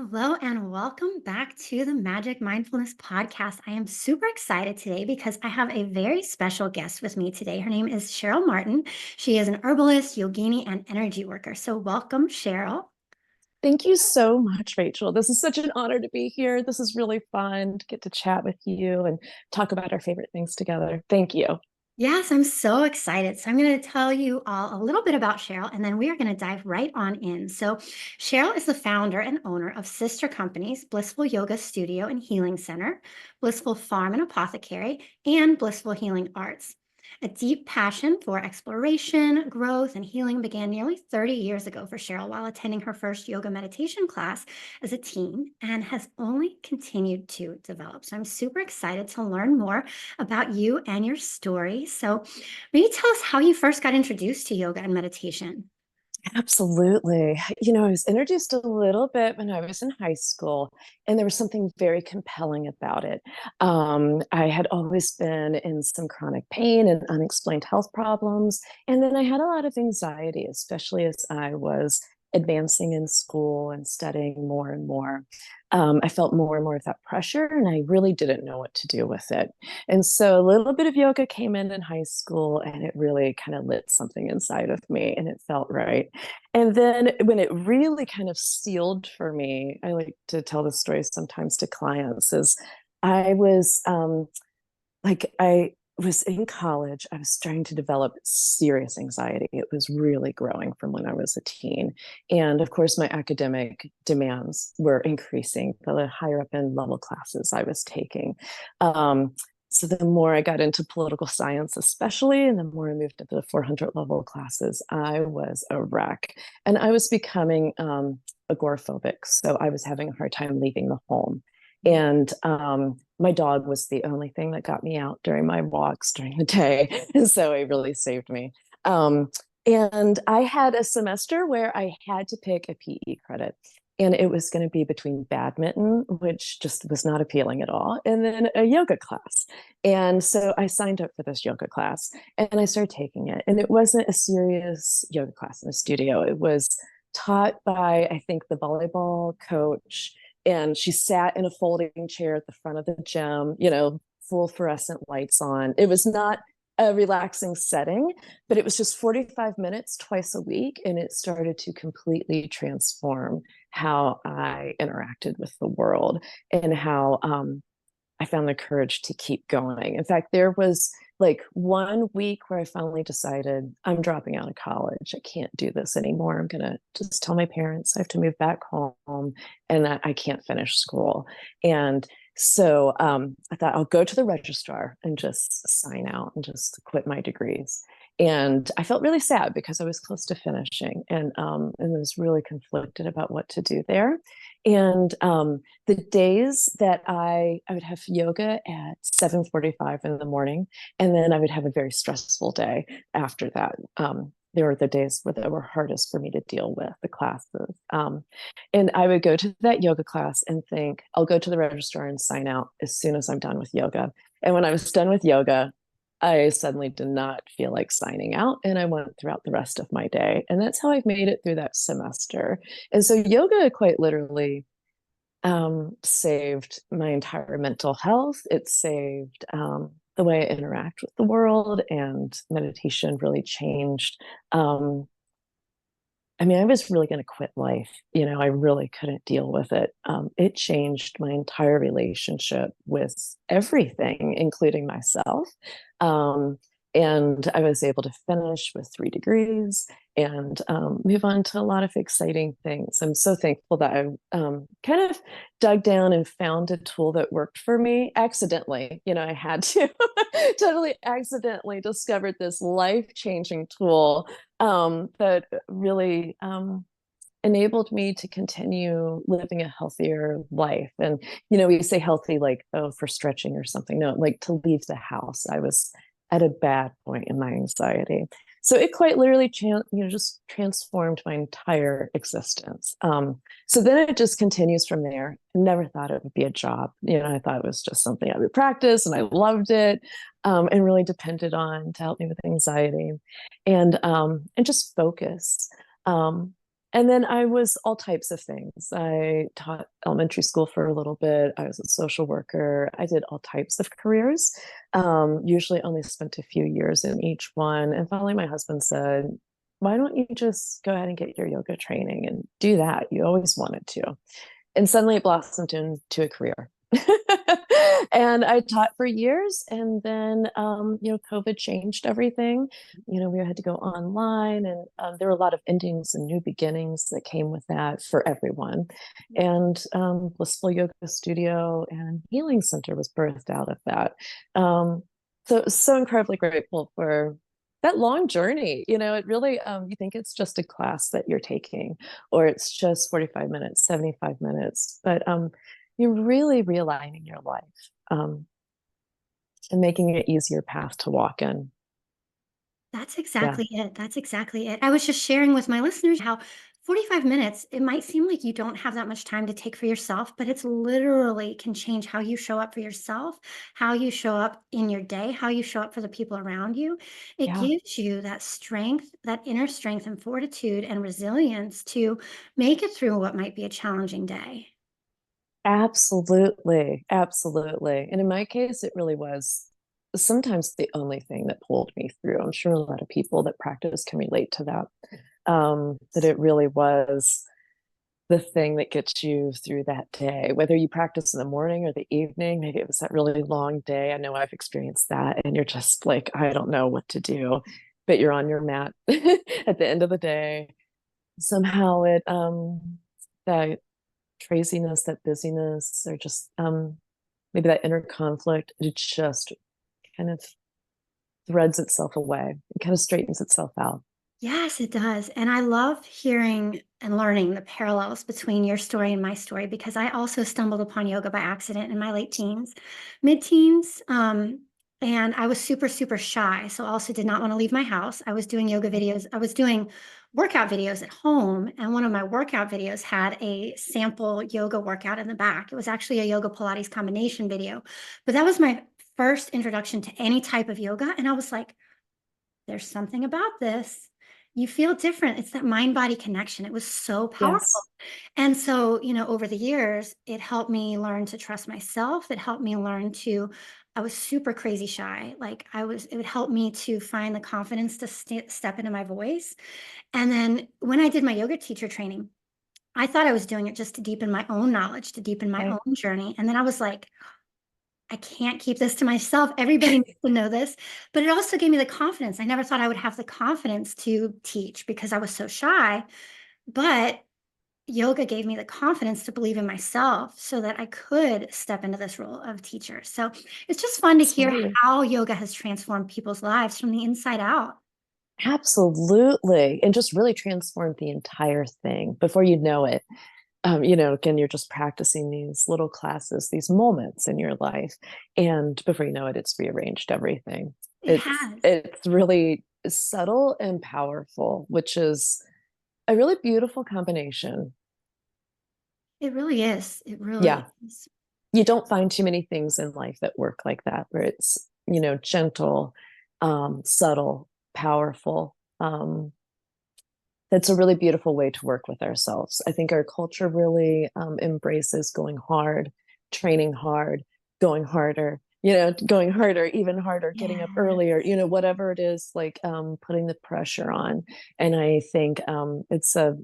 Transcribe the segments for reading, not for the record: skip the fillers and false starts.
Hello and welcome back to the Magic Mindfulness Podcast. I am super excited today because I have a very special guest with me today. Her name is Cheryl Martin. She is an herbalist, yogini, and energy worker. So, welcome, Cheryl. Thank you so much, Rachel. This is such an honor to be here. This is really fun to get to chat with you and talk about our favorite things together. Thank you. Yes, I'm so excited. So, I'm going to tell you all a little bit about Cheryl, and then we are going to dive right on in. So, Cheryl is the founder and owner of sister companies Blissful Yoga Studio and Healing Center, Blissful Farm and Apothecary, and Blissful Healing Arts. A deep passion for exploration, growth, and healing began nearly 30 years ago for Cheryl while attending her first yoga meditation class as a teen and has only continued to develop. So I'm super excited to learn more about you and your story. So maybe tell us how you first got introduced to yoga and meditation. Absolutely. I was introduced a little bit when I was in high school, and there was something very compelling about it. I had always been in some chronic pain and unexplained health problems. And then I had a lot of anxiety, especially as I was advancing in school and studying more and more. I felt more and more of that pressure, and I really didn't know what to do with it. And so a little bit of yoga came in high school, and it really kind of lit something inside of me, and it felt right. And then when it really kind of sealed for me, I like to tell this story sometimes to clients, is I was I was in college. I was starting to develop serious anxiety. It was really growing from when I was a teen. And of course, my academic demands were increasing the higher up in level classes I was taking. So the more I got into political science, especially, and the more I moved into the 400 level classes, I was a wreck. And I was becoming agoraphobic. So I was having a hard time leaving the home. And my dog was the only thing that got me out during my walks during the day. And so it really saved me. And I had a semester where I had to pick a PE credit. And it was going to be between badminton, which just was not appealing at all, and then a yoga class. And so I signed up for this yoga class and I started taking it. And it wasn't a serious yoga class in a studio. It was taught by, I think, the volleyball coach, and she sat in a folding chair at the front of the gym, full fluorescent lights on. It was not a relaxing setting, but it was just 45 minutes twice a week. And it started to completely transform how I interacted with the world and how I found the courage to keep going. In fact, there was like 1 week where I finally decided I'm dropping out of college. I can't do this anymore. I'm going to just tell my parents I have to move back home and that I can't finish school. And so I thought I'll go to the registrar and just sign out and just quit my degrees. And I felt really sad because I was close to finishing and was really conflicted about what to do there. And the days that I would have yoga at 7:45 in the morning, and then I would have a very stressful day after that. There were the days where they were hardest for me to deal with, the classes. And I would go to that yoga class and think, I'll go to the registrar and sign out as soon as I'm done with yoga. And when I was done with yoga, I suddenly did not feel like signing out, and I went throughout the rest of my day. And that's how I've made it through that semester. And so yoga quite literally saved my entire mental health. It saved the way I interact with the world, and meditation really changed. I was really going to quit life. I really couldn't deal with it. It changed my entire relationship with everything, including myself. Um, and I was able to finish with 3 degrees and move on to a lot of exciting things. I'm so thankful that I kind of dug down and found a tool that worked for me accidentally. I had to totally accidentally discovered this life-changing tool that really enabled me to continue living a healthier life. And, we say healthy, like, oh, for stretching or something. No, like to leave the house. I was at a bad point in my anxiety. So it quite literally, just transformed my entire existence. So then it just continues from there. I never thought it would be a job. I thought it was just something I would practice, and I loved it, and really depended on to help me with anxiety and just focus. And then I was all types of things. I taught elementary school for a little bit. I was a social worker. I did all types of careers. Usually only spent a few years in each one. And finally, my husband said, why don't you just go ahead and get your yoga training and do that? You always wanted to. And suddenly it blossomed into a career. And I taught for years, and then COVID changed everything. We had to go online, and there were a lot of endings and new beginnings that came with that for everyone. And Blissful Yoga Studio and Healing Center was birthed out of that. So incredibly grateful for that long journey. It really, you think it's just a class that you're taking, or it's just 45 minutes, 75 minutes, but you're really realigning your life, and making it easier path to walk in. That's Yeah. exactly it. That's exactly it. I was just sharing with my listeners how 45 minutes, it might seem like you don't have that much time to take for yourself, but it's literally can change how you show up for yourself, how you show up in your day, how you show up for the people around you. It Yeah. gives you that strength, that inner strength and fortitude and resilience to make it through what might be a challenging day. Absolutely. Absolutely. And in my case, it really was sometimes the only thing that pulled me through. I'm sure a lot of people that practice can relate to that. That it really was the thing that gets you through that day, whether you practice in the morning or the evening. Maybe it was that really long day. I know I've experienced that, and you're just like, I don't know what to do, but you're on your mat at the end of the day. Somehow that craziness, that busyness, or just maybe that inner conflict, it just kind of threads itself away. It kind of straightens itself out. Yes, it does. And I love hearing and learning the parallels between your story and my story because I also stumbled upon yoga by accident in my late teens, mid teens. And I was super, super shy. So also did not want to leave my house. I was doing yoga videos. I was doing workout videos at home. And one of my workout videos had a sample yoga workout in the back. It was actually a yoga Pilates combination video. But that was my first introduction to any type of yoga. And I was like, there's something about this. You feel different. It's that mind body connection. It was so powerful. Yes. And so, over the years, it helped me learn to trust myself. It helped me learn to, I was super crazy shy. It would help me to find the confidence to step into my voice. And then when I did my yoga teacher training, I thought I was doing it just to deepen my own knowledge, to deepen my Right. own journey. And then I was like, I can't keep this to myself. Everybody needs to know this. But it also gave me the confidence. I never thought I would have the confidence to teach because I was so shy. But yoga gave me the confidence to believe in myself so that I could step into this role of teacher. So it's just fun to hear Absolutely. how yoga has transformed people's lives from the inside out. Absolutely. And just really transformed the entire thing before you know it. Again, you're just practicing these little classes, these moments in your life. And before you know it, it's rearranged everything. It It's has. it's really subtle and powerful, which is a really beautiful combination. It really is. It really Yeah. is. You don't find too many things in life that work like that, where it's, gentle, subtle, powerful. That's a really beautiful way to work with ourselves. I think our culture really embraces going hard, training hard, going harder, going harder, even harder, getting up Yeah. earlier, whatever it is, like putting the pressure on. And I think it's a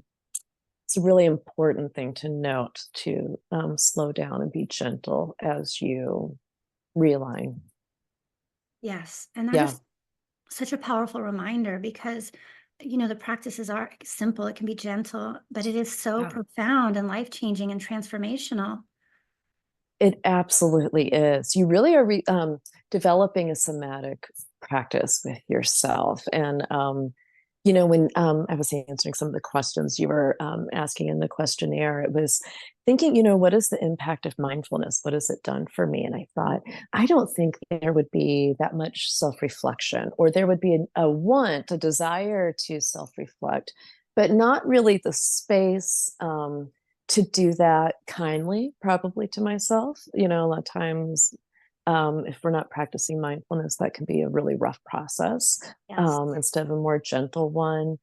really important thing to note, to slow down and be gentle as you realign. Yes. And that Yeah. is such a powerful reminder because the practices are simple, it can be gentle, but it is so Yeah. profound and life-changing and transformational. It absolutely is. You really are developing a somatic practice with yourself. And, when I was answering some of the questions you were asking in the questionnaire, it was thinking, what is the impact of mindfulness? What has it done for me? And I thought, I don't think there would be that much self reflection, or there would be a want, a desire to self reflect, but not really the space. To do that kindly, probably to myself. A lot of times If we're not practicing mindfulness, that can be a really rough process, Yes. instead of a more gentle one,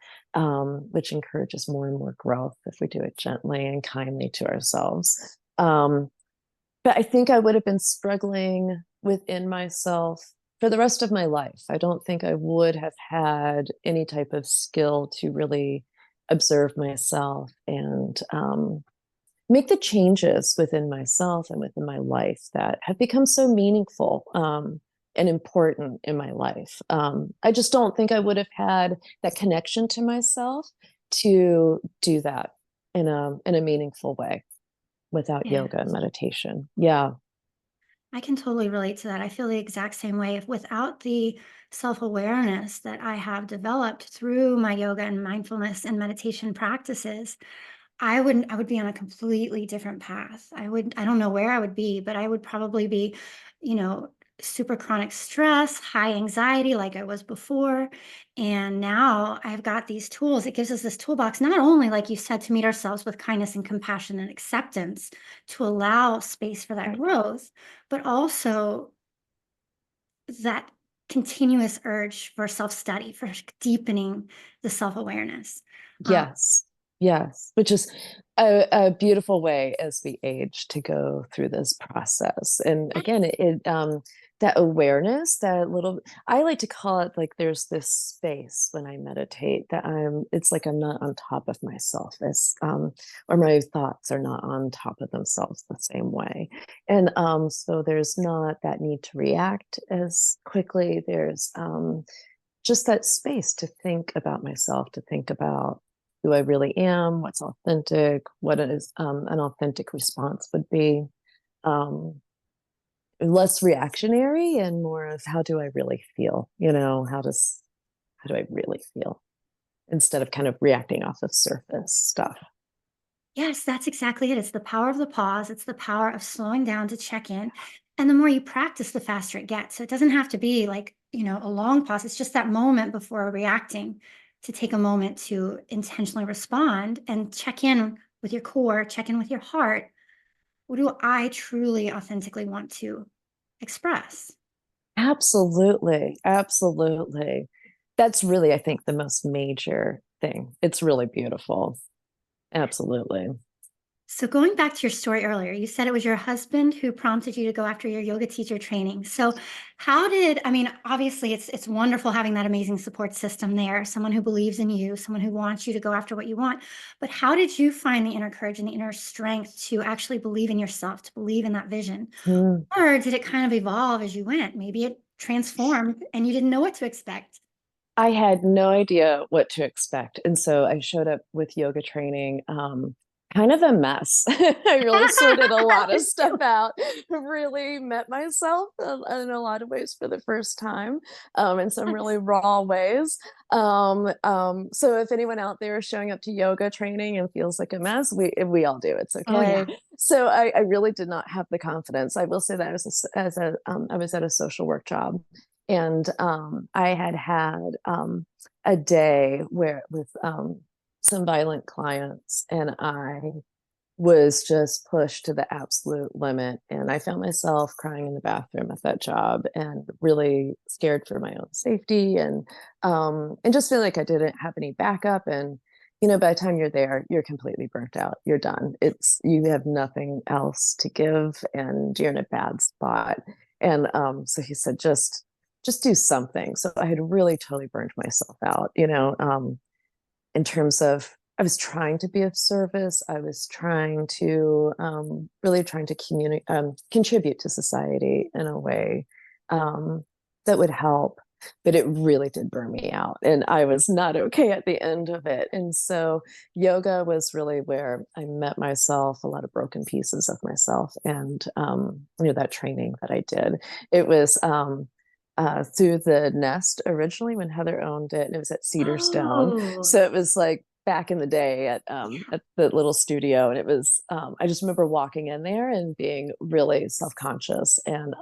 which encourages more and more growth if we do it gently and kindly to ourselves. But I think I would have been struggling within myself for the rest of my life. I don't think I would have had any type of skill to really observe myself and make the changes within myself and within my life that have become so meaningful and important in my life. I just don't think I would have had that connection to myself to do that in a meaningful way without Yeah. yoga and meditation. Yeah. I can totally relate to that. I feel the exact same way. If without the self-awareness that I have developed through my yoga and mindfulness and meditation practices, I would be on a completely different path. I don't know where I would be, but I would probably be, you know, super chronic stress, high anxiety like I was before. And now I've got these tools. It gives us this toolbox, not only, like you said, to meet ourselves with kindness and compassion and acceptance, to allow space for that growth, but also that continuous urge for self-study, for deepening the self-awareness. Yes. Yes. Which is a beautiful way as we age to go through this process. And again, that awareness, that little, I like to call it like there's this space when I meditate that it's like I'm not on top of myself or my thoughts are not on top of themselves the same way. And so there's not that need to react as quickly. There's just that space to think about myself, to think about who I really am, what's authentic, what is an authentic response would be, less reactionary and more of how do I really feel? How do I really feel? Instead of kind of reacting off of surface stuff. Yes, that's exactly it. It's the power of the pause. It's the power of slowing down to check in. And the more you practice, the faster it gets. So it doesn't have to be like, a long pause. It's just that moment before reacting, to take a moment to intentionally respond and check in with your core, check in with your heart. What do I truly, authentically want to express? Absolutely. Absolutely. That's really, I think, the most major thing. It's really beautiful. Absolutely. So going back to your story earlier, you said it was your husband who prompted you to go after your yoga teacher training. So I mean, obviously it's wonderful having that amazing support system there, someone who believes in you, someone who wants you to go after what you want. But how did you find the inner courage and the inner strength to actually believe in yourself, to believe in that vision? Mm. Or did it kind of evolve as you went? Maybe it transformed and you didn't know what to expect. I had no idea what to expect. And so I showed up with yoga training, kind of a mess. I really sorted a lot of stuff out, really met myself in a lot of ways for the first time, in some really raw ways. So if anyone out there is showing up to yoga training and feels like a mess, we all do. It's Oh okay. yeah. So I really did not have the confidence. I will say that I was at a social work job, and I had a day where with some violent clients, and I was just pushed to the absolute limit. And I found myself crying in the bathroom at that job and really scared for my own safety and just feeling like I didn't have any backup. And by the time you're there, you're completely burnt out. You're done. You have nothing else to give, and you're in a bad spot. And so he said, just do something. So I had really totally burned myself out, in terms of I was trying to be of service. I was trying to really trying to contribute to society in a way that would help. But it really did burn me out, and I was not okay at the end of it. And so yoga was really where I met myself, a lot of broken pieces of myself, and that training that I did. It was through the Nest originally when Heather owned it, and it was at Cedarstone. Oh, So it was like back in the day at the little studio. And it was, I just remember walking in there and being really self-conscious. And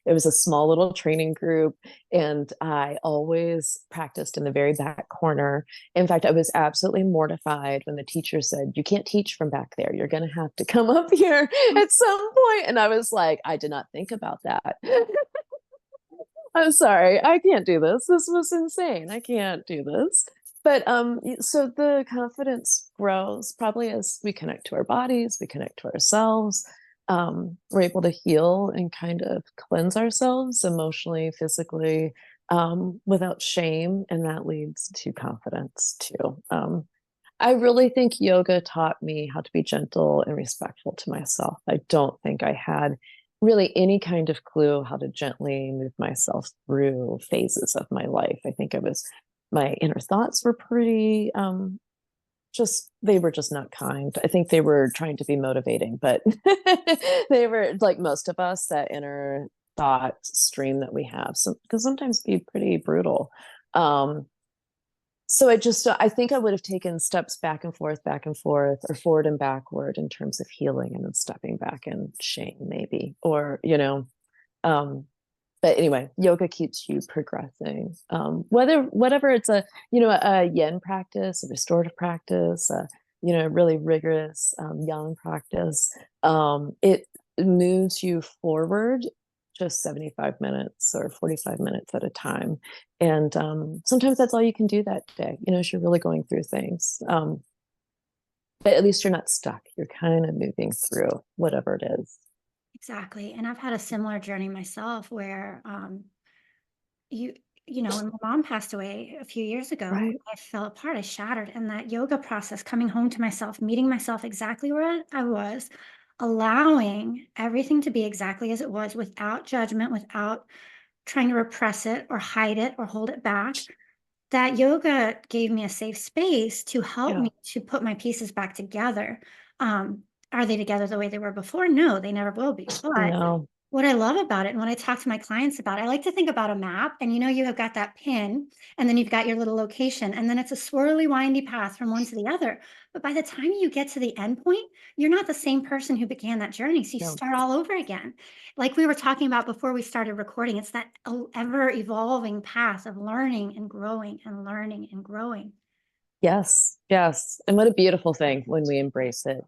it was a small little training group. And I always practiced in the very back corner. In fact, I was absolutely mortified when the teacher said, "You can't teach from back there. You're going to have to come up here at some point." And I was like, I did not think about that. I'm sorry, I can't do this. This was insane. I can't do this. But so the confidence grows probably as we connect to our bodies, we connect to ourselves. We're able to heal and kind of cleanse ourselves emotionally, physically, without shame, and that leads to confidence too. I really think yoga taught me how to be gentle and respectful to myself. I don't think I had really any kind of clue how to gently move myself through phases of my life. I think my inner thoughts were pretty, they were just not kind. I think they were trying to be motivating, but they were, like most of us, that inner thought stream that we have, so can sometimes be pretty brutal. So I think I would have taken steps back and forth, or forward and backward in terms of healing, and then stepping back in shame, maybe, or, but anyway, yoga keeps you progressing. Whatever it's a yin practice, a restorative practice, really rigorous yang practice. It moves you forward just 75 minutes or 45 minutes at a time. And sometimes that's all you can do that day, as you're really going through things. But at least you're not stuck. You're kind of moving through whatever it is. Exactly. And I've had a similar journey myself where you when my mom passed away a few years ago, Right. I fell apart, I shattered. And that yoga process, coming home to myself, meeting myself exactly where I was, allowing everything to be exactly as it was without judgment, without trying to repress it or hide it or hold it back. That yoga gave me a safe space to help Yeah. me to put my pieces back together. Are they together the way they were before? No, they never will be. But No. what I love about it, and when I talk to my clients about it, I like to think about a map, and you have got that pin, and then you've got your little location, and then it's a swirly, windy path from one to the other. But by the time you get to the end point, you're not the same person who began that journey. So you No. start all over again. Like we were talking about before we started recording, it's that ever evolving path of learning and growing and learning and growing. Yes. Yes. And what a beautiful thing when we embrace it.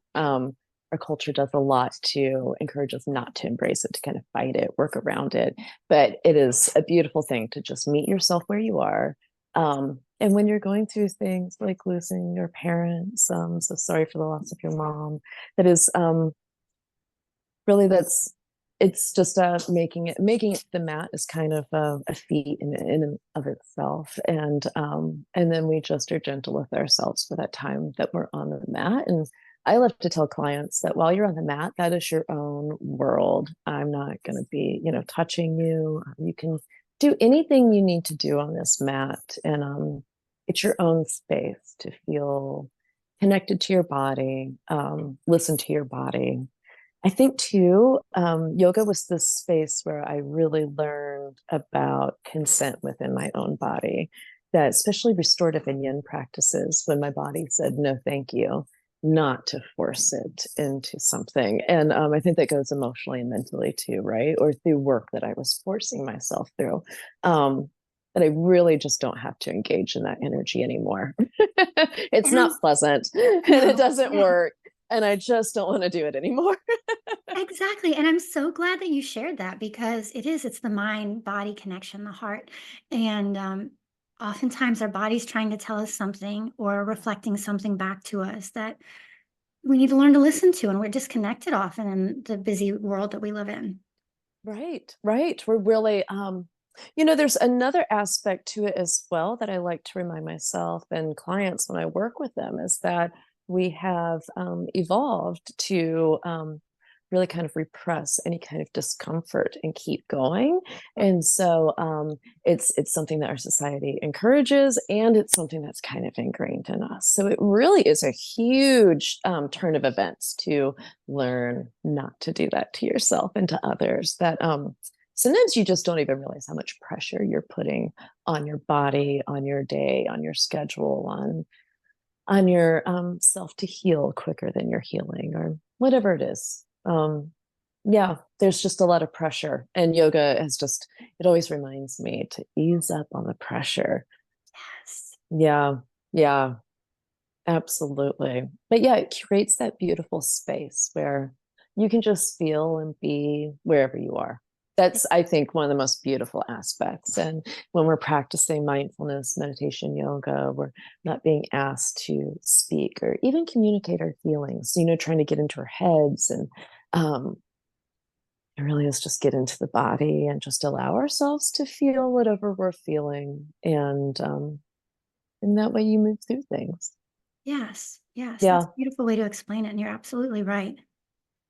Our culture does a lot to encourage us not to embrace it, to kind of fight it, work around it. But it is a beautiful thing to just meet yourself where you are. And when you're going through things like losing your parents, so sorry for the loss of your mom. That is really it's just making it the mat is kind of a feat in and of itself. And then we just are gentle with ourselves for that time that we're on the mat. And I love to tell clients that while you're on the mat, that is your own world. I'm not going to be touching you. You can do anything you need to do on this mat, and it's your own space to feel connected to your body, listen to your body. I think too, yoga was this space where I really learned about consent within my own body, that especially restorative and yin practices, when my body said, no, thank you, not to force it into something. And I think that goes emotionally and mentally too, right? Or through work that I was forcing myself through. That I really just don't have to engage in that energy anymore. It's And I'm not pleasant and it no, doesn't yeah. work. And I just don't want to do it anymore. Exactly, and I'm so glad that you shared that because it's the mind-body connection, the heart, and, oftentimes our body's trying to tell us something or reflecting something back to us that we need to learn to listen to, and we're disconnected often in the busy world that we live in. Right, right. We're really, there's another aspect to it as well that I like to remind myself and clients when I work with them, is that we have evolved to really kind of repress any kind of discomfort and keep going. And so it's something that our society encourages, and it's something that's kind of ingrained in us. So it really is a huge turn of events to learn not to do that to yourself and to others. That sometimes you just don't even realize how much pressure you're putting on your body, on your day, on your schedule, on on your self to heal quicker than you're healing, or whatever it is. Yeah, there's just a lot of pressure, and yoga has just, it always reminds me to ease up on the pressure. Yes. Yeah, yeah, absolutely. But yeah, it creates that beautiful space where you can just feel and be wherever you are. That's, I think, one of the most beautiful aspects. And when we're practicing mindfulness, meditation, yoga, we're not being asked to speak or even communicate our feelings, trying to get into our heads. And it really is just get into the body and just allow ourselves to feel whatever we're feeling. And that way you move through things. Yes. Yes. That's Yeah. a beautiful way to explain it. And you're absolutely right.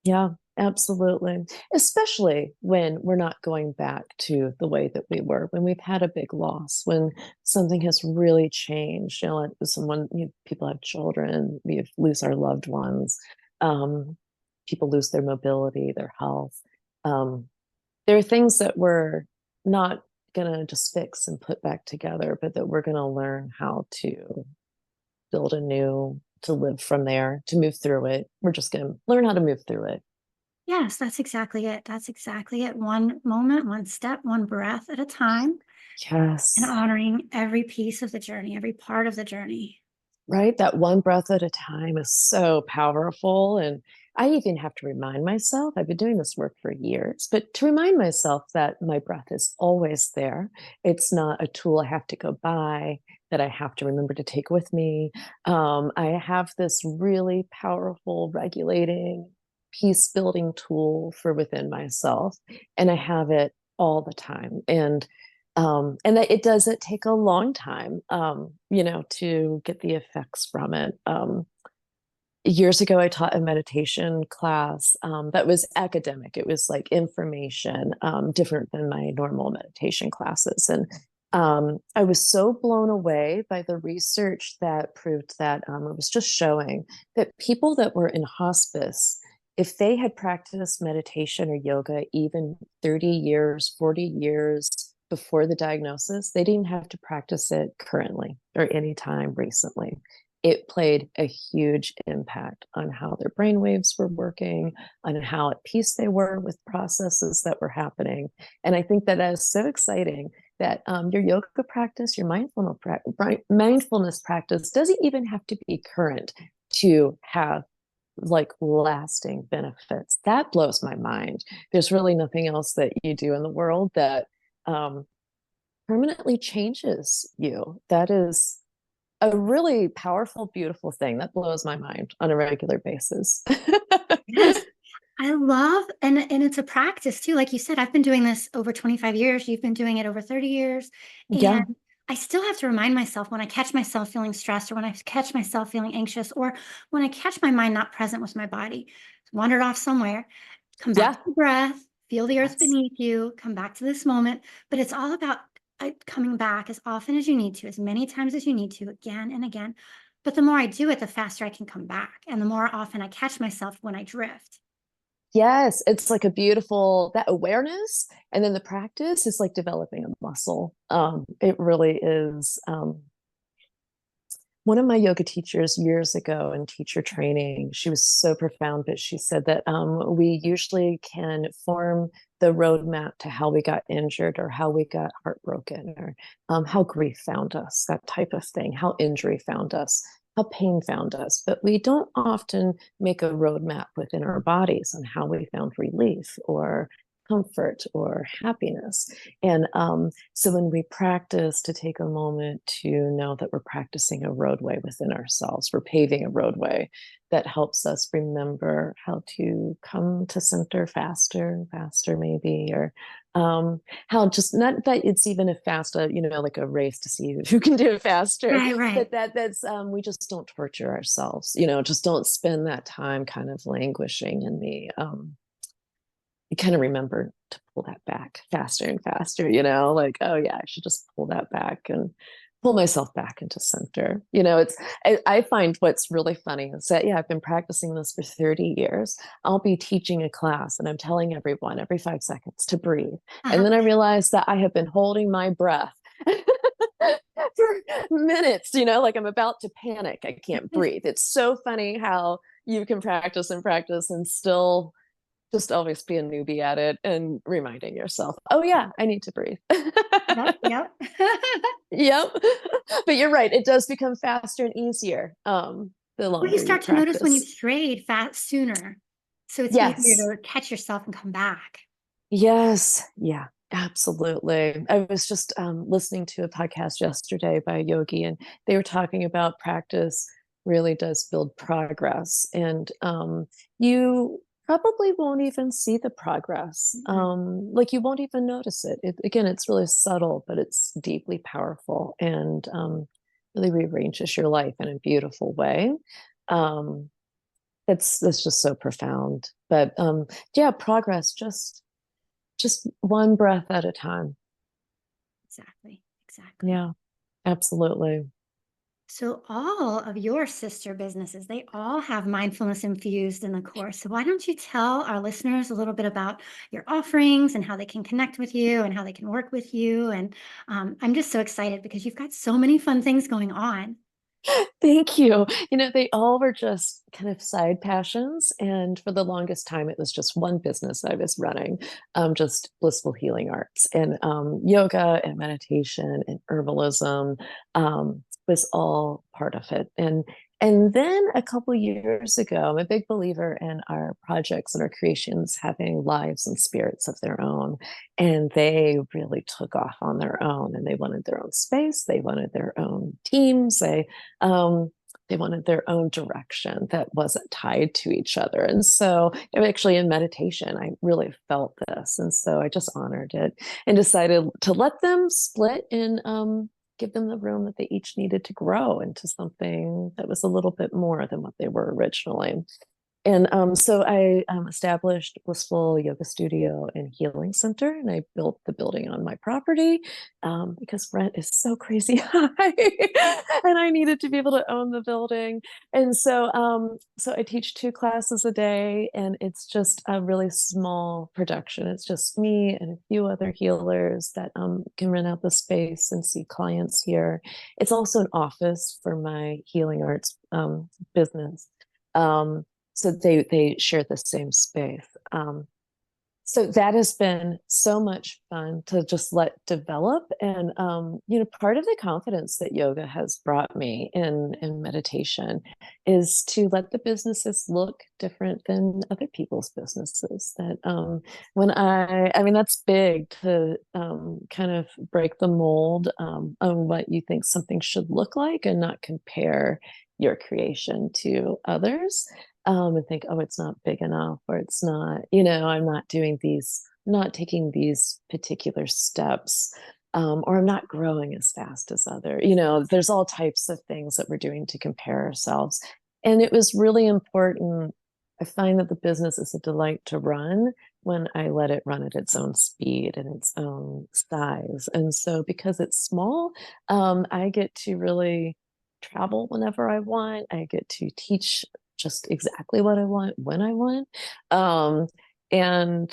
Yeah, absolutely. Especially when we're not going back to the way that we were, when we've had a big loss, when something has really changed. Like someone, people have children, we lose our loved ones, um, people lose their mobility, their health. Um, there are things that we're not going to just fix and put back together, but that we're going to learn how to build anew, to live from there, to move through it. We're just going to learn how to move through it. Yes, that's exactly it. That's exactly it. One moment, one step, one breath at a time, and Yes. honoring every piece of the journey, every part of the journey. Right. That one breath at a time is so powerful. And I even have to remind myself, I've been doing this work for years, but to remind myself that my breath is always there. It's not a tool I have to go buy, that I have to remember to take with me. I have this really powerful regulating, peace building tool for within myself, and I have it all the time. And that it doesn't take a long time, to get the effects from it. Years ago, I taught a meditation class that was academic. It was like information, different than my normal meditation classes. And I was so blown away by the research that proved that it was just showing that people that were in hospice, if they had practiced meditation or yoga even 30 years, 40 years before the diagnosis, they didn't have to practice it currently or anytime recently. It played a huge impact on how their brain waves were working, on how at peace they were with processes that were happening. And I think that is so exciting that your yoga practice, your mindfulness practice doesn't even have to be current to have like lasting benefits. That blows my mind. There's really nothing else that you do in the world that um, permanently changes you. That is a really powerful, beautiful thing that blows my mind on a regular basis. Yes. I love, and it's a practice too. Like you said, I've been doing this over 25 years. You've been doing it over 30 years. And Yeah. I still have to remind myself when I catch myself feeling stressed or when I catch myself feeling anxious or when I catch my mind not present with my body, it's wandered off somewhere, come back Yeah. to the breath, feel the earth Yes. beneath you, come back to this moment. But it's all about coming back as often as you need to, as many times as you need to, again and again. But the more I do it, the faster I can come back. And the more often I catch myself when I drift. Yes. It's like a beautiful, that awareness. And then the practice is like developing a muscle. It really is. One of my yoga teachers years ago in teacher training, she was so profound, but she said that we usually can form the roadmap to how we got injured or how we got heartbroken or how grief found us, that type of thing, how injury found us, how pain found us. But we don't often make a roadmap within our bodies on how we found relief or comfort or happiness. And so when we practice to take a moment to know that we're practicing a roadway within ourselves, we're paving a roadway that helps us remember how to come to center faster, faster maybe, or how just not that it's even a fast, like a race to see who can do it faster, Right, but right. that's we just don't torture ourselves, just don't spend that time kind of languishing in the you kind of remember to pull that back faster and faster, like, oh yeah, I should just pull that back and pull myself back into center. I find what's really funny is that, yeah, I've been practicing this for 30 years. I'll be teaching a class and I'm telling everyone every 5 seconds to breathe. And Uh-huh. then I realize that I have been holding my breath for minutes, like I'm about to panic. I can't breathe. It's so funny how you can practice and practice and still just always be a newbie at it, and reminding yourself, oh yeah, I need to breathe. Yep, yep. Yep. But you're right. It does become faster and easier the What you longer you start to notice when you practice. strayed fast sooner. So it's easier Yes. to catch yourself and come back. Yes. Yeah, absolutely. I was just listening to a podcast yesterday by a yogi, and they were talking about practice really does build progress. And you probably won't even see the progress. Mhm. Like you won't even notice it. Again, it's really subtle, but it's deeply powerful, and really rearranges your life in a beautiful way. Um, it's just so profound. But yeah, progress, just one breath at a time. Exactly, exactly. Yeah, absolutely. So all of your sister businesses, they all have mindfulness infused in the course. So why don't you tell our listeners a little bit about your offerings and how they can connect with you and how they can work with you? And I'm just so excited because you've got so many fun things going on. Thank you. They all were just kind of side passions. And for the longest time, it was just one business I was running, just Blissful Healing Arts, and yoga and meditation and herbalism was all part of it. And then a couple years ago, I'm a big believer in our projects and our creations having lives and spirits of their own. And they really took off on their own, and they wanted their own space. They wanted their own teams. Um, they wanted their own direction that wasn't tied to each other. And so, actually, in meditation, I really felt this. And so I just honored it and decided to let them split and give them the room that they each needed to grow into something that was a little bit more than what they were originally. And so I established Blissful Yoga Studio and Healing Center, and I built the building on my property because rent is so crazy high, and I needed to be able to own the building. And so I teach 2 classes a day, and it's just a really small production. It's just me and a few other healers that can rent out the space and see clients here. It's also an office for my healing arts business. Um, so they share the same space. So that has been so much fun to just let develop. And part of the confidence that yoga has brought me in meditation is to let the businesses look different than other people's businesses. That when I mean, that's big to kind of break the mold on what you think something should look like, and not compare your creation to others, and think, oh, it's not big enough, or it's not, I'm not doing these, not taking these particular steps, or I'm not growing as fast as other, there's all types of things that we're doing to compare ourselves. And it was really important. I find that the business is a delight to run when I let it run at its own speed and its own size. And so because it's small, I get to really travel whenever I want. I get to teach just exactly what I want when I want. And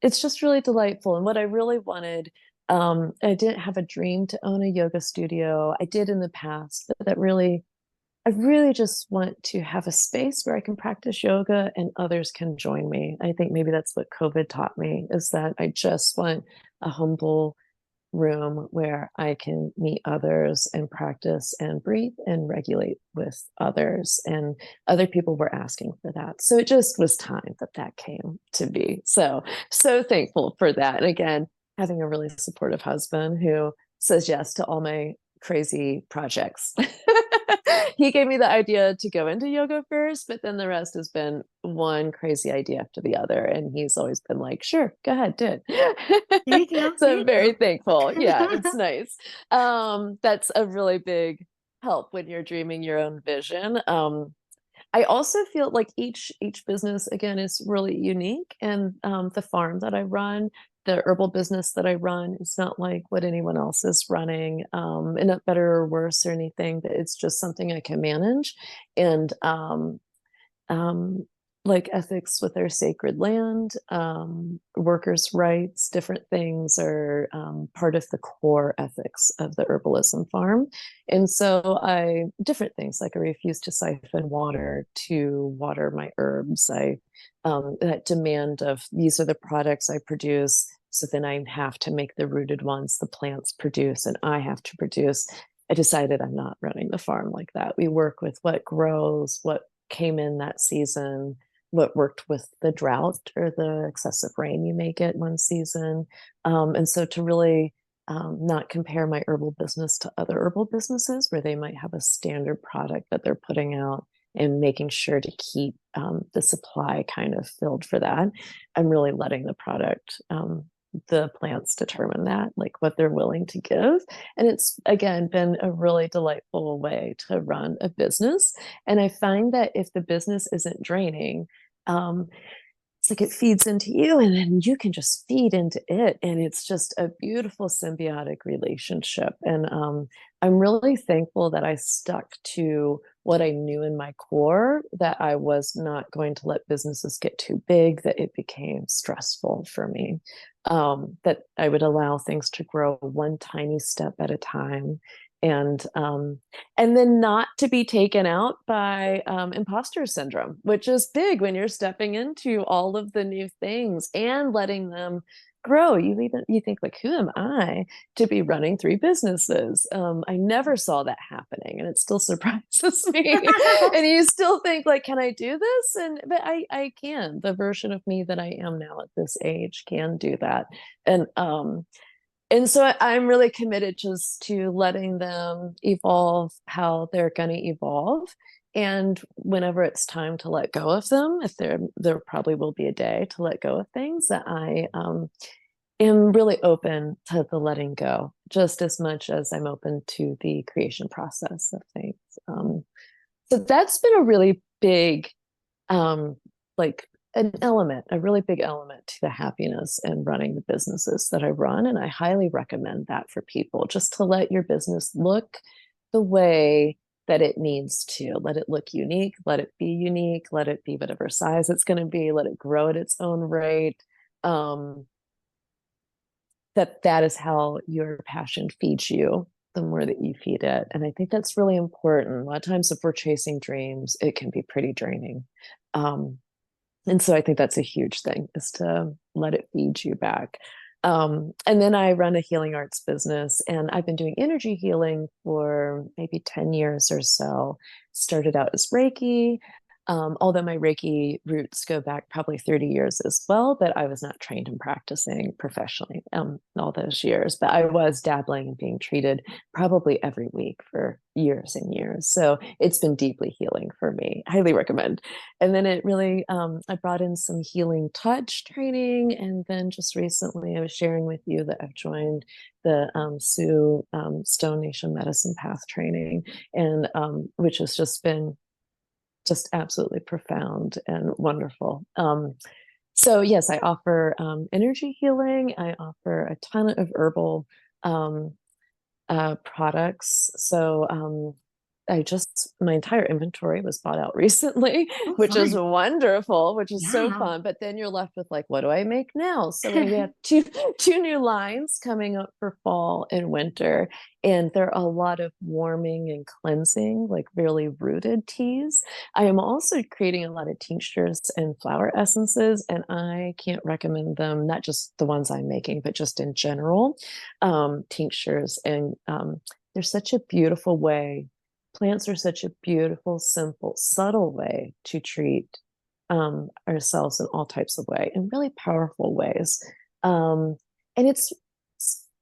it's just really delightful. And what I really wanted, I didn't have a dream to own a yoga studio. I did in the past, but I really just want to have a space where I can practice yoga and others can join me. I think maybe that's what COVID taught me, is that I just want a humble room where I can meet others and practice and breathe and regulate with others. And other people were asking for that. So it just was time that that came to be. So thankful for that. And again, having a really supportive husband who says yes to all my crazy projects. He gave me the idea to go into yoga first, but then the rest has been one crazy idea after the other. And he's always been like, sure, go ahead, do There you it. go. So There I'm you very go. thankful. Yeah, it's nice. That's a really big help when you're dreaming your own vision. I also feel like each business again is really unique, and the farm that I run, the herbal business that I run, is not like what anyone else is running, and not better or worse or anything. But it's just something I can manage, and um, like ethics with our sacred land, workers' rights, different things are part of the core ethics of the herbalism farm. And so different things like I refuse to siphon water to water my herbs. That demand of these are the products I produce. So then I have to make the rooted ones the plants produce and I have to produce. I decided I'm not running the farm like that. We work with what grows, what came in that season, what worked with the drought or the excessive rain you may get one season. And so to really not compare my herbal business to other herbal businesses where they might have a standard product that they're putting out and making sure to keep the supply kind of filled for that. I'm really letting the plants determine that, like what they're willing to give. And it's, again, been a really delightful way to run a business. And I find that if the business isn't draining, um, it's like it feeds into you and then you can just feed into it. And it's just a beautiful symbiotic relationship. And I'm really thankful that I stuck to what I knew in my core, that I was not going to let businesses get too big, that it became stressful for me, that I would allow things to grow one tiny step at a time. And then not to be taken out by imposter syndrome, which is big when you're stepping into all of the new things and letting them grow. You think like, who am I to be running three businesses? I never saw that happening, and it still surprises me. And you still think like, can I do this? But I can. The version of me that I am now at this age can do that. And so I'm really committed just to letting them evolve how they're going to evolve. And whenever it's time to let go of them, if there probably will be a day to let go of things, that I am really open to the letting go, just as much as I'm open to the creation process of things. So that's been a really big, like a really big element to the happiness and running the businesses that I run. And I highly recommend that for people, just to let your business look the way that it needs to. Let it look unique, let it be unique, let it be whatever size it's going to be, let it grow at its own rate. That is how your passion feeds you, the more that you feed it. And I think that's really important. A lot of times if we're chasing dreams, it can be pretty draining. And so I think that's a huge thing, is to let it feed you back. And then I run a healing arts business, and I've been doing energy healing for maybe 10 years or so. Started out as Reiki, although my Reiki roots go back probably 30 years as well, but I was not trained in practicing professionally all those years. But I was dabbling and being treated probably every week for years and years. So it's been deeply healing for me. Highly recommend. And then it really, I brought in some healing touch training. And then just recently I was sharing with you that I've joined the Sioux Stone Nation Medicine Path training, and which has just been just absolutely profound and wonderful. So yes, I offer energy healing. I offer a ton of herbal products. So my entire inventory was bought out recently, Oh, which is fun. wonderful, which is so Yeah. fun. But then you're left with like, what do I make now? So we have two new lines coming up for fall and winter. And there are a lot of warming and cleansing, like really rooted teas. I am also creating a lot of tinctures and flower essences, and I can't recommend them, not just the ones I'm making, but just in general, tinctures. And they're such a beautiful way. Plants are such a beautiful, simple, subtle way to treat ourselves in all types of way, in really powerful ways. And it's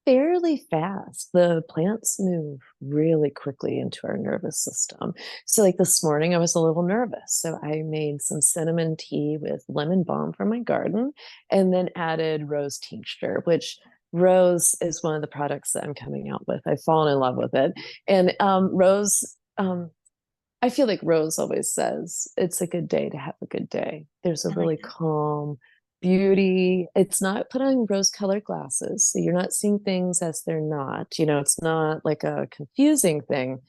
fairly fast. The plants move really quickly into our nervous system. So like this morning, I was a little nervous. So I made some cinnamon tea with lemon balm from my garden, and then added rose tincture, which rose is one of the products that I'm coming out with. I've fallen in love with it. And I feel like Rose always says, it's a good day to have a good day. There's a I like really calm beauty. It's not put on rose colored glasses. So you're not seeing things as they're not. It's not like a confusing thing.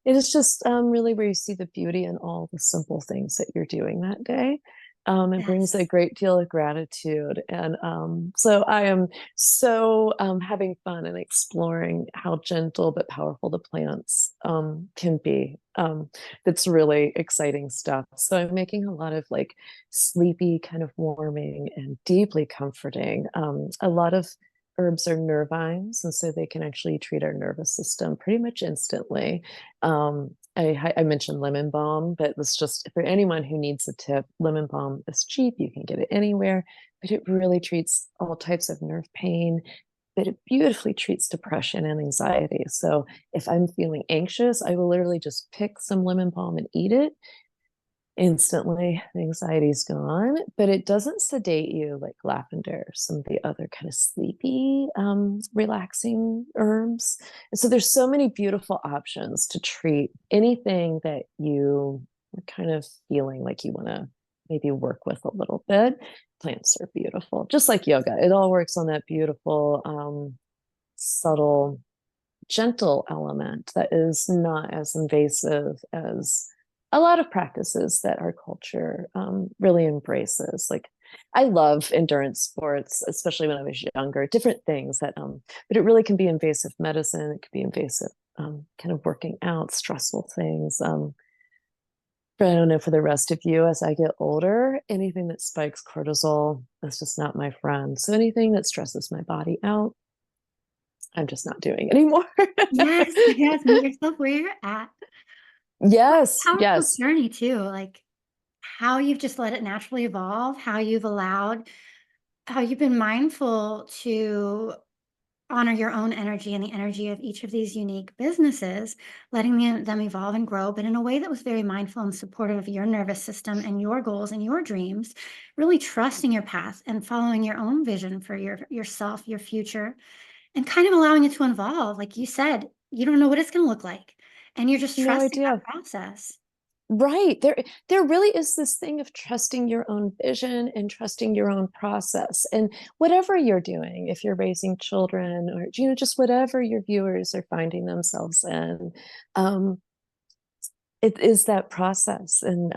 It is just really where you see the beauty in all the simple things that you're doing that day. It brings a Yes. great deal of gratitude. And so I am so having fun and exploring how gentle but powerful the plants can be. It's really exciting stuff. So I'm making a lot of like sleepy, kind of warming and deeply comforting. A lot of herbs are nervines, and so they can actually treat our nervous system pretty much instantly. I mentioned lemon balm, but it's just for anyone who needs a tip, lemon balm is cheap. You can get it anywhere, but it really treats all types of nerve pain. But it beautifully treats depression and anxiety. So if I'm feeling anxious, I will literally just pick some lemon balm and eat it. Instantly, the anxiety's gone, but it doesn't sedate you like lavender, some of the other kind of sleepy, relaxing herbs. And so there's so many beautiful options to treat anything that you are kind of feeling like you want to maybe work with a little bit. Plants are beautiful, just like yoga. It all works on that beautiful, subtle, gentle element that is not as invasive as a lot of practices that our culture really embraces. Like, I love endurance sports, especially when I was younger, different things that, but it really can be invasive medicine. It could be invasive, kind of working out, stressful things. But I don't know for the rest of you, as I get older, anything that spikes cortisol is just not my friend. So anything that stresses my body out, I'm just not doing anymore. Yes, yes, meet yourself where you're at. What Yes, a powerful yes. journey too, like how you've just let it naturally evolve, how you've been mindful to honor your own energy and the energy of each of these unique businesses, letting them evolve and grow, but in a way that was very mindful and supportive of your nervous system and your goals and your dreams, really trusting your path and following your own vision for yourself, your future, and kind of allowing it to evolve. Like you said, you don't know what it's going to look like, and you're just No trusting that idea. process. Right. There really is this thing of trusting your own vision and trusting your own process. And whatever you're doing, if you're raising children or, just whatever your viewers are finding themselves in, um, it is that process. And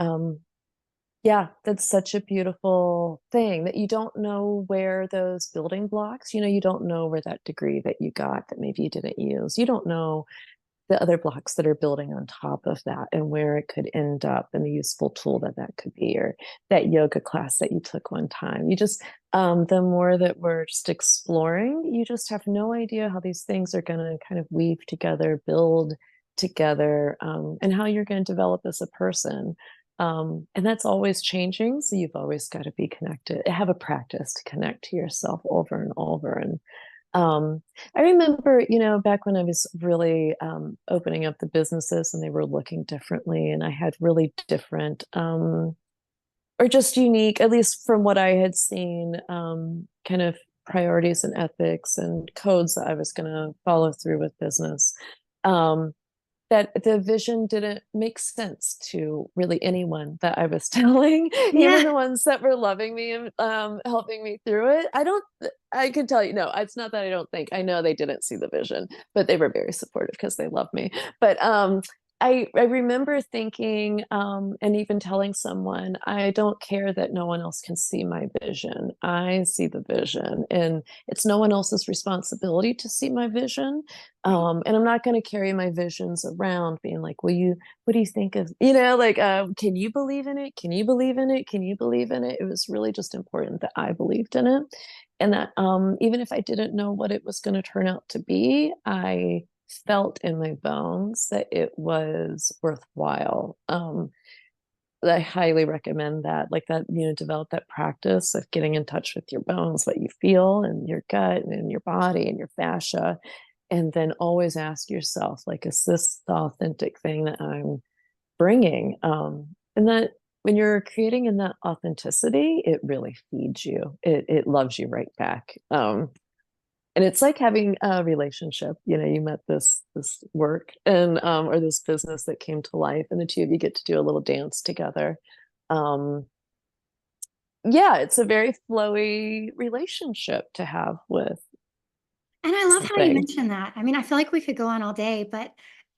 yeah, that's such a beautiful thing that you don't know where those building blocks, you don't know where that degree that you got that maybe you didn't use, you don't know the other blocks that are building on top of that and where it could end up and the useful tool that that could be, or that yoga class that you took one time. You just the more that we're just exploring, you just have no idea how these things are going to kind of weave together, build together, and how you're going to develop as a person. And that's always changing, so you've always got to be connected, have a practice to connect to yourself over and over. And um, I remember, back when I was really opening up the businesses and they were looking differently, and I had really different, or just unique, at least from what I had seen, kind of priorities and ethics and codes that I was going to follow through with business. Um, that the vision didn't make sense to really anyone that I was telling, Yeah. even the ones that were loving me and helping me through it. I can tell you, no, it's not that I don't think, I know they didn't see the vision, but they were very supportive because they love me. But I remember thinking, and even telling someone, I don't care that no one else can see my vision. I see the vision, and it's no one else's responsibility to see my vision. And I'm not going to carry my visions around being like, what do you think of, like, can you believe in it? Can you believe in it? Can you believe in it? It was really just important that I believed in it. And that even if I didn't know what it was going to turn out to be, I felt in my bones that it was worthwhile. I highly recommend that, like that, develop that practice of getting in touch with your bones, what you feel and your gut and in your body and your fascia. And then always ask yourself, like, is this the authentic thing that I'm bringing? And that when you're creating in that authenticity, it really feeds you. It loves you right back. And it's like having a relationship. You met this work and or this business that came to life, and the two of you get to do a little dance together. um yeah, it's a very flowy relationship to have with And I love how you something. mentioned that. I mean, I feel like we could go on all day, but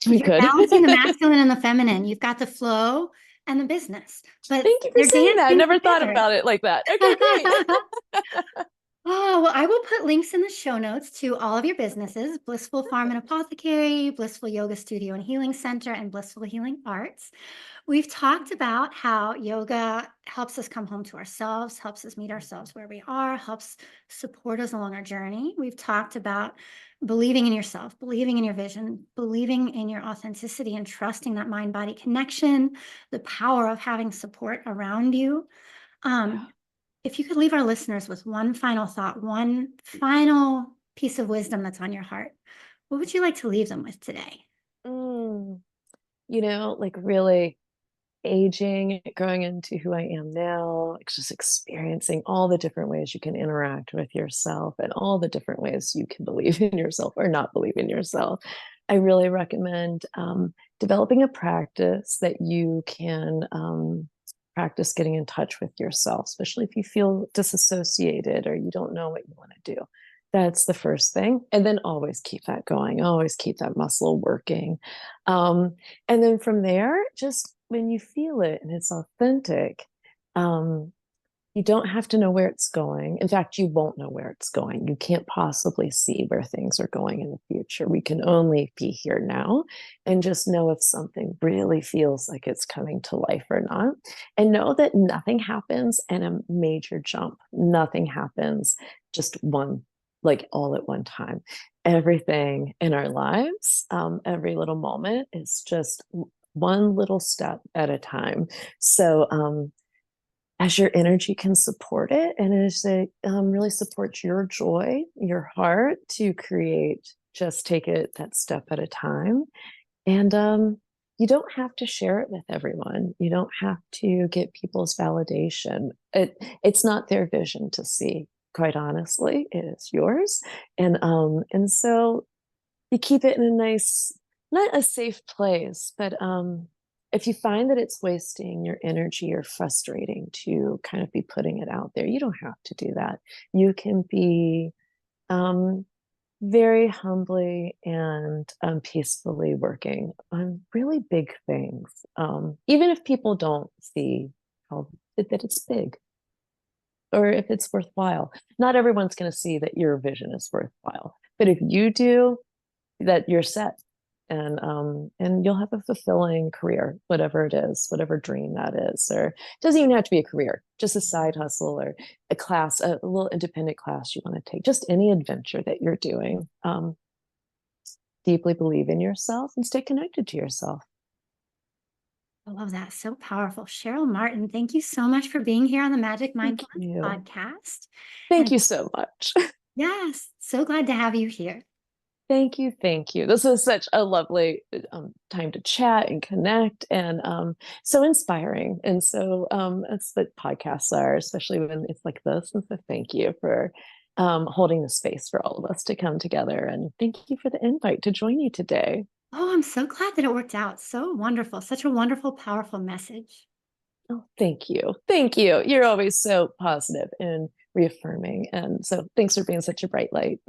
We you're could. balancing the masculine and the feminine. You've got the flow, and the business, but Thank you for they're saying that. I dancing never thought together. about it like that. Okay, great. Oh, well, I will put links in the show notes to all of your businesses: Blissful Farm and Apothecary, Blissful Yoga Studio and Healing Center, and Blissful Healing Arts. We've talked about how yoga helps us come home to ourselves, helps us meet ourselves where we are, helps support us along our journey. We've talked about believing in yourself, believing in your vision, believing in your authenticity, and trusting that mind body connection, the power of having support around you. Yeah. Um, if you could leave our listeners with one final thought, one final piece of wisdom that's on your heart, what would you like to leave them with today? Mm, like really aging, growing into who I am now, like just experiencing all the different ways you can interact with yourself and all the different ways you can believe in yourself or not believe in yourself. I really recommend developing a practice that you can practice getting in touch with yourself, especially if you feel disassociated or you don't know what you want to do. That's the first thing. And then always keep that going, always keep that muscle working. And then from there, just when you feel it and it's authentic, um, you don't have to know where it's going. In fact, you won't know where it's going. You can't possibly see where things are going in the future. We can only be here now and just know if something really feels like it's coming to life or not. And know that nothing happens in a major jump. Nothing happens just one, like all at one time. Everything in our lives, every little moment is just one little step at a time. So, as your energy can support it and as it really supports your joy, your heart to create, just take it that step at a time. And you don't have to share it with everyone. You don't have to get people's validation. It's not their vision to see, quite honestly. It is yours. And so you keep it in a nice, not a safe place, but if you find that it's wasting your energy or frustrating to kind of be putting it out there, you don't have to do that. You can be um, very humbly and peacefully working on really big things, even if people don't see how that it's big or if it's worthwhile. Not everyone's going to see that your vision is worthwhile, but if you do, that you're set and you'll have a fulfilling career, whatever it is, whatever dream that is. Or it doesn't even have to be a career, just a side hustle or a class, a little independent class you want to take, just any adventure that you're doing. Deeply believe in yourself and stay connected to yourself. I love that. So powerful. Cheryl Martin, thank you so much for being here on the Magic Thank Mindfulness you. Podcast. Thank And you so much. yes, so glad to have you here. Thank you. Thank you. This was such a lovely time to chat and connect and so inspiring. And so that's what podcasts are, especially when it's like this. And so thank you for holding the space for all of us to come together. And thank you for the invite to join you today. Oh, I'm so glad that it worked out. So wonderful. Such a wonderful, powerful message. Oh, thank you. Thank you. You're always so positive and reaffirming. And so thanks for being such a bright light.